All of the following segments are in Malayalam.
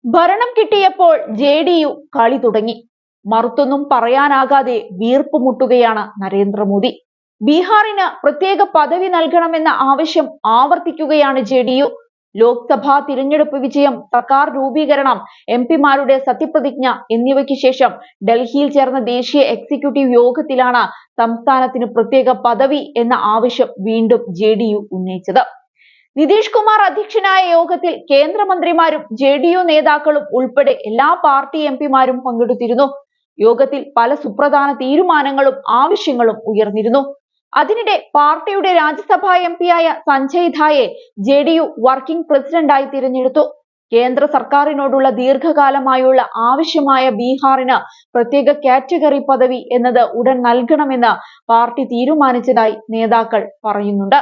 ഭരണം കിട്ടിയപ്പോൾ ജെഡിയു കളി തുടങ്ങി. മറുത്തൊന്നും പറയാനാകാതെ വീർപ്പുമുട്ടുകയാണ് നരേന്ദ്രമോദി. ബീഹാറിന് പ്രത്യേക പദവി നൽകണമെന്ന ആവശ്യം ആവർത്തിക്കുകയാണ് ജെഡിയു. ലോക്സഭാ തിരഞ്ഞെടുപ്പ് വിജയം, സർക്കാർ രൂപീകരണം, എംപിമാരുടെ സത്യപ്രതിജ്ഞ എന്നിവയ്ക്ക് ശേഷം ഡൽഹിയിൽ ചേർന്ന ദേശീയ എക്സിക്യൂട്ടീവ് യോഗത്തിലാണ് സംസ്ഥാനത്തിന് പ്രത്യേക പദവി എന്ന ആവശ്യം വീണ്ടും ജെഡിയു ഉന്നയിച്ചത്. നിതീഷ് കുമാർ അധ്യക്ഷനായ യോഗത്തിൽ കേന്ദ്രമന്ത്രിമാരും ജെഡിയു നേതാക്കളും ഉൾപ്പെടെ എല്ലാ പാർട്ടി എംപിമാരും പങ്കെടുത്തിരുന്നു. യോഗത്തിൽ പല സുപ്രധാന തീരുമാനങ്ങളും ആവശ്യങ്ങളും ഉയർന്നിരുന്നു. അതിനിടെ പാർട്ടിയുടെ രാജ്യസഭാ എംപിയായ സഞ്ജയ് ധായെ ജെഡിയു വർക്കിംഗ് പ്രസിഡന്റായി തിരഞ്ഞെടുത്തു. കേന്ദ്ര സർക്കാരിനോടുള്ള ദീർഘകാലമായുള്ള ആവശ്യമായ ബീഹാറിന് പ്രത്യേക കാറ്റഗറി പദവി എന്നത് ഉടൻ നൽകണമെന്ന് പാർട്ടി തീരുമാനിച്ചതായി നേതാക്കൾ പറയുന്നുണ്ട്.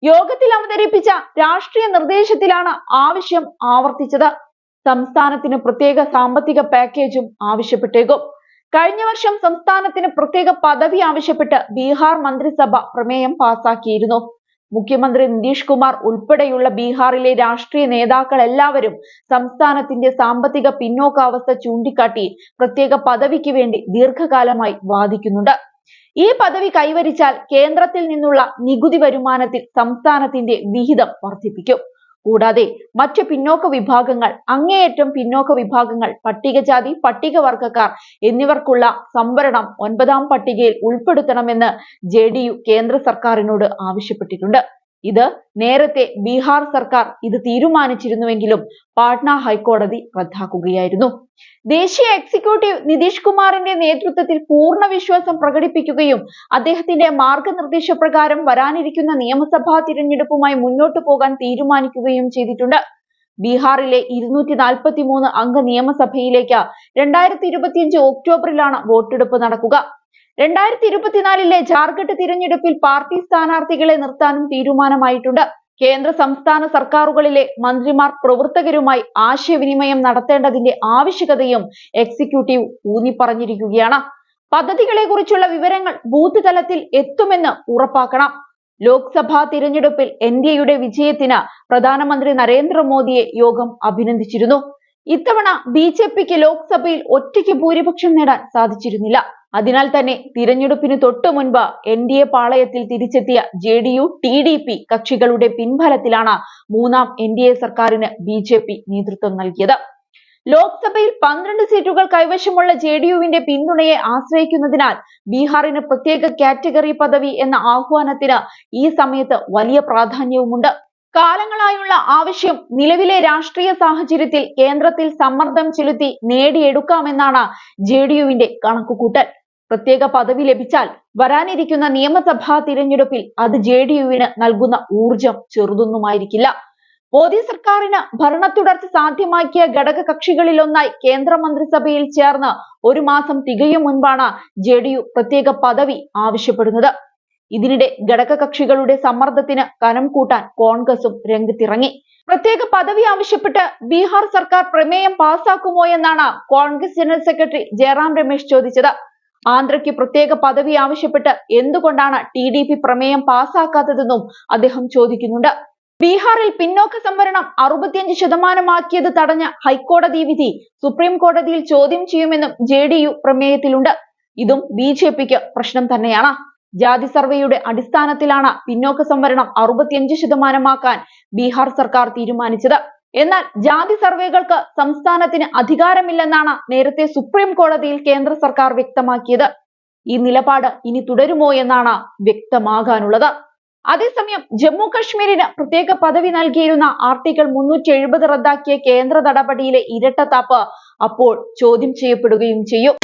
യോഗത്തിൽ അവതരിപ്പിച്ച രാഷ്ട്രീയ നിർദ്ദേശത്തിലാണ് ആവശ്യം ആവർത്തിച്ചത്. സംസ്ഥാനത്തിന് പ്രത്യേക സാമ്പത്തിക പാക്കേജും ആവശ്യപ്പെട്ടേക്കും. കഴിഞ്ഞ വർഷം സംസ്ഥാനത്തിന് പ്രത്യേക പദവി ആവശ്യപ്പെട്ട് ബീഹാർ മന്ത്രിസഭ പ്രമേയം പാസാക്കിയിരുന്നു. മുഖ്യമന്ത്രി നിതീഷ് കുമാർ ഉൾപ്പെടെയുള്ള ബീഹാറിലെ രാഷ്ട്രീയ നേതാക്കൾ എല്ലാവരും സംസ്ഥാനത്തിന്റെ സാമ്പത്തിക പിന്നോക്കാവസ്ഥ ചൂണ്ടിക്കാട്ടി പ്രത്യേക പദവിക്ക് വേണ്ടി ദീർഘകാലമായി വാദിക്കുന്നുണ്ട്. ഈ പദവി കൈവരിച്ചാൽ കേന്ദ്രത്തിൽ നിന്നുള്ള നികുതി വരുമാനത്തിൽ സംസ്ഥാനത്തിന്റെ വിഹിതം വർദ്ധിപ്പിക്കും. കൂടാതെ മറ്റ് പിന്നോക്ക വിഭാഗങ്ങൾ, അങ്ങേയറ്റം പിന്നോക്ക വിഭാഗങ്ങൾ, പട്ടികജാതി, പട്ടികവർഗക്കാർ എന്നിവർക്കുള്ള സംവരണം 9ാം പട്ടികയിൽ ഉൾപ്പെടുത്തണമെന്ന് ജെഡിയു കേന്ദ്ര സർക്കാരിനോട് ആവശ്യപ്പെട്ടിട്ടുണ്ട്. ഇത് നേരത്തെ ബീഹാർ സർക്കാർ തീരുമാനിച്ചിരുന്നുവെങ്കിലും പാട്ന ഹൈക്കോടതി റദ്ദാക്കുകയായിരുന്നു. ദേശീയ എക്സിക്യൂട്ടീവ് നിതീഷ് കുമാറിന്റെ നേതൃത്വത്തിൽ പൂർണ്ണ വിശ്വാസം പ്രകടിപ്പിക്കുകയും അദ്ദേഹത്തിന്റെ മാർഗനിർദ്ദേശപ്രകാരം വരാനിരിക്കുന്ന നിയമസഭാ തിരഞ്ഞെടുപ്പുമായി മുന്നോട്ടു പോകാൻ തീരുമാനിക്കുകയും ചെയ്തിട്ടുണ്ട്. ബീഹാറിലെ 243 അംഗ നിയമസഭയിലേക്ക് 2025 ഒക്ടോബറിലാണ് വോട്ടെടുപ്പ് നടക്കുക. 2024 ജാർഖണ്ഡ് തിരഞ്ഞെടുപ്പിൽ പാർട്ടി സ്ഥാനാർത്ഥികളെ നിർത്താനും തീരുമാനമായിട്ടുണ്ട്. കേന്ദ്ര സംസ്ഥാന സർക്കാരുകളിലെ മന്ത്രിമാർ പ്രവർത്തകരുമായി ആശയവിനിമയം നടത്തേണ്ടതിന്റെ ആവശ്യകതയും എക്സിക്യൂട്ടീവ് ഊന്നിപ്പറഞ്ഞിരിക്കുകയാണ്. പദ്ധതികളെ കുറിച്ചുള്ള വിവരങ്ങൾ ബൂത്ത് തലത്തിൽ എത്തുമെന്ന് ഉറപ്പാക്കണം. ലോക്സഭാ തിരഞ്ഞെടുപ്പിൽ എൻഡിഎയുടെ വിജയത്തിന് പ്രധാനമന്ത്രി നരേന്ദ്രമോദിയെ യോഗം അഭിനന്ദിച്ചിരുന്നു. ഇത്തവണ ബിജെപിക്ക് ലോക്സഭയിൽ ഒറ്റയ്ക്ക് ഭൂരിപക്ഷം നേടാൻ സാധിച്ചിരുന്നില്ല. അതിനാൽ തന്നെ തിരഞ്ഞെടുപ്പിന് തൊട്ടു മുൻപ് എൻഡിഎ പാളയത്തിൽ തിരിച്ചെത്തിയ ജെഡിയു, ടിഡിപി കക്ഷികളുടെ പിൻബലത്തിലാണ് 3ാം എൻഡിഎ സർക്കാരിന് ബിജെപി നേതൃത്വം നൽകിയത്. ലോക്സഭയിൽ 12 സീറ്റുകൾ കൈവശമുള്ള ജെഡിയുവിന്റെ പിന്തുണയെ ആശ്രയിക്കുന്നതിനാൽ ബീഹാറിന് പ്രത്യേക കാറ്റഗറി പദവി എന്ന ആഹ്വാനത്തിന് ഈ സമയത്ത് വലിയ പ്രാധാന്യവുമുണ്ട്. കാലങ്ങളായുള്ള ആവശ്യം നിലവിലെ രാഷ്ട്രീയ സാഹചര്യത്തിൽ കേന്ദ്രത്തിൽ സമ്മർദ്ദം ചെലുത്തി നേടിയെടുക്കാമെന്നാണ് ജെഡിയുവിന്റെ കണക്കുകൂട്ടൽ. പ്രത്യേക പദവി ലഭിച്ചാൽ വരാനിരിക്കുന്ന നിയമസഭാ തിരഞ്ഞെടുപ്പിൽ അത് ജെഡിയുവിന് നൽകുന്ന ഊർജം ചെറുതൊന്നുമായിരിക്കില്ല. മോദി സർക്കാരിന് ഭരണത്തുടർച്ച സാധ്യമാക്കിയ ഘടക കക്ഷികളിലൊന്നായി കേന്ദ്ര മന്ത്രിസഭയിൽ ചേർന്ന് 1 മാസം തികയും മുൻപാണ് ജെഡിയു പ്രത്യേക പദവി ആവശ്യപ്പെടുന്നത്. ഇതിനിടെ ഘടക കക്ഷികളുടെ സമ്മർദ്ദത്തിന് കനം കൂട്ടാൻ കോൺഗ്രസും രംഗത്തിറങ്ങി. പ്രത്യേക പദവി ആവശ്യപ്പെട്ട് ബീഹാർ സർക്കാർ പ്രമേയം പാസാക്കുമോ എന്നാണ് കോൺഗ്രസ് ജനറൽ സെക്രട്ടറി ജയറാം രമേശ് ചോദിച്ചത്. ആന്ധ്രയ്ക്ക് പ്രത്യേക പദവി ആവശ്യപ്പെട്ട് എന്തുകൊണ്ടാണ് ടിഡിപി പ്രമേയം പാസാക്കാത്തതെന്നും അദ്ദേഹം ചോദിക്കുന്നുണ്ട്. ബീഹാറിൽ പിന്നോക്ക സംവരണം 65% തടഞ്ഞ ഹൈക്കോടതി വിധി സുപ്രീം കോടതിയിൽ ചോദ്യം ചെയ്യുമെന്നും ജെഡിയു പ്രമേയത്തിലുണ്ട്. ഇതും ബിജെപിക്ക് പ്രശ്നം തന്നെയാണ്. ജാതി സർവേയുടെ അടിസ്ഥാനത്തിലാണ് പിന്നോക്ക സംവരണം 65% ബീഹാർ സർക്കാർ തീരുമാനിച്ചത്. എന്നാൽ ജാതി സർവേകൾക്ക് സംസ്ഥാനത്തിന് അധികാരമില്ലെന്നാണ് നേരത്തെ സുപ്രീം കോടതിയിൽ കേന്ദ്ര സർക്കാർ വ്യക്തമാക്കിയത്. ഈ നിലപാട് ഇനി തുടരുമോ എന്നാണ് വ്യക്തമാകാനുള്ളത്. അതേസമയം ജമ്മു കശ്മീരിന് പ്രത്യേക പദവി നൽകിയിരുന്ന ആർട്ടിക്കിൾ 370 റദ്ദാക്കിയ കേന്ദ്ര നടപടിയിലെ ഇരട്ടത്താപ്പ് അപ്പോൾ ചോദ്യം ചെയ്യപ്പെടുകയും ചെയ്യും.